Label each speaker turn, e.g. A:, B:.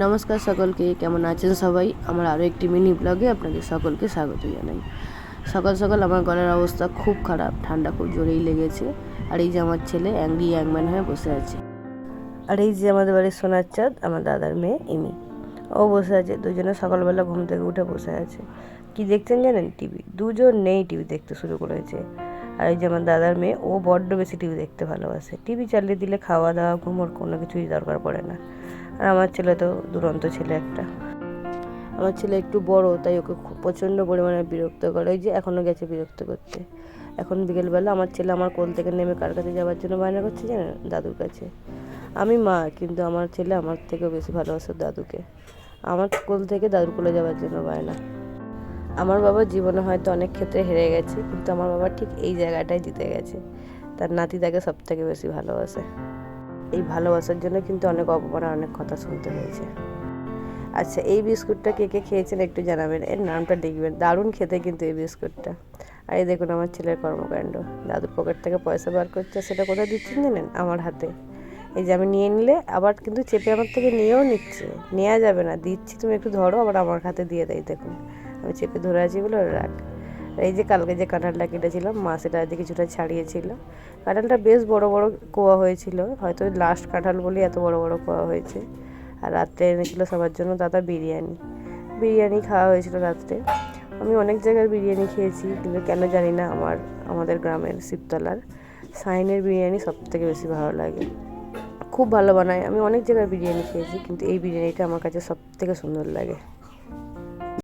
A: নমস্কার সকলকে, কেমন আছেন সবাই? আমার আরও একটি মিনি ব্লগে আপনাদের সকলকে স্বাগত জানাই। সকাল সকাল আমার গলার অবস্থা খুব খারাপ, ঠান্ডা খুব জোরেই লেগেছে। আর এই যে আমার ছেলে অ্যাংরি ইয়াংম্যান হয়ে বসে আছে। আর এই যে আমাদের বাড়ির সোনার চাঁদ, আমার দাদার মেয়ে ইমি, ও বসে আছে। দুজনে সকালবেলা ঘুম থেকে উঠে বসে আছে। কি দেখছেন জানেন? টিভি। দুজন নেই টিভি দেখতে শুরু করেছে। আর এই যে আমার দাদার মেয়ে, ও বড্ড বেশি টিভি দেখতে ভালোবাসে। টিভি চালিয়ে দিলে খাওয়া দাওয়া ঘুমোর কোনো কিছুই দরকার পড়ে না। আর আমার ছেলে তো দুরন্ত ছেলে একটা। আমার ছেলে একটু বড়, তাই ওকে খুব প্রচণ্ড পরিমাণে বিরক্ত করে। ওই যে এখনও গেছে বিরক্ত করতে। এখন বিকেলবেলা আমার ছেলে আমার কোল থেকে নেমে কার কাছে যাওয়ার জন্য বায়না করছে জানেন? দাদুর কাছে। আমি মা, কিন্তু আমার ছেলে আমার থেকেও বেশি ভালোবাসে দাদুকে। আমার কোল থেকে দাদুর কোলে যাওয়ার জন্য বায়না। আমার বাবা জীবনে হয়তো অনেক ক্ষেত্রে হেরে গেছে, কিন্তু আমার বাবা ঠিক এই জায়গাটায় জিতে গেছে। তার নাতি তাকে সব থেকে বেশি ভালোবাসে। এই ভালোবাসার জন্য কিন্তু অনেক অপমান, অনেক কথা শুনতে হয়েছে। আচ্ছা, এই বিস্কুটটা কে কে খেয়েছেন একটু জানাবেন, এর নামটা লিখবেন। দারুণ খেতে কিন্তু এই বিস্কুটটা। আর এই দেখুন আমার ছেলের কর্মকাণ্ড। দাদুর পকেট থেকে পয়সা বার করছে, সেটা কোথায় দিচ্ছেন জানেন? আমার হাতে। এই যে আমি নিয়ে নিলে আবার কিন্তু চেপে আমার থেকে নিয়েও নিচ্ছে। নেওয়া যাবে না, দিচ্ছি তুমি একটু ধরো, আবার আমার হাতে দিয়ে দেয়। দেখুন আমি চেপে ধরে আছি বলে রাখ। এই যে কালকে যে কাঁঠালটা কেটেছিলাম, মা সেটা আজকে কিছুটা ছাড়িয়েছিল। কাঁঠালটা বেশ বড় বড় কোয়া হয়েছিল, হয়তো লাস্ট কাঁঠাল বলে এত বড় বড় কোয়া হয়েছে। আর রাত্রে এনেছিল সবার জন্য দাদা বিরিয়ানি খাওয়া হয়েছিল রাত্রে। আমি অনেক জায়গার বিরিয়ানি খেয়েছি, কিন্তু কেন জানি না আমাদের গ্রামের শিবতলার সাইনের বিরিয়ানি সব থেকে বেশি ভালো লাগে। খুব ভালো বানায়। আমি অনেক জায়গার বিরিয়ানি খেয়েছি, কিন্তু এই বিরিয়ানিটা আমার কাছে সব থেকে সুন্দর লাগে।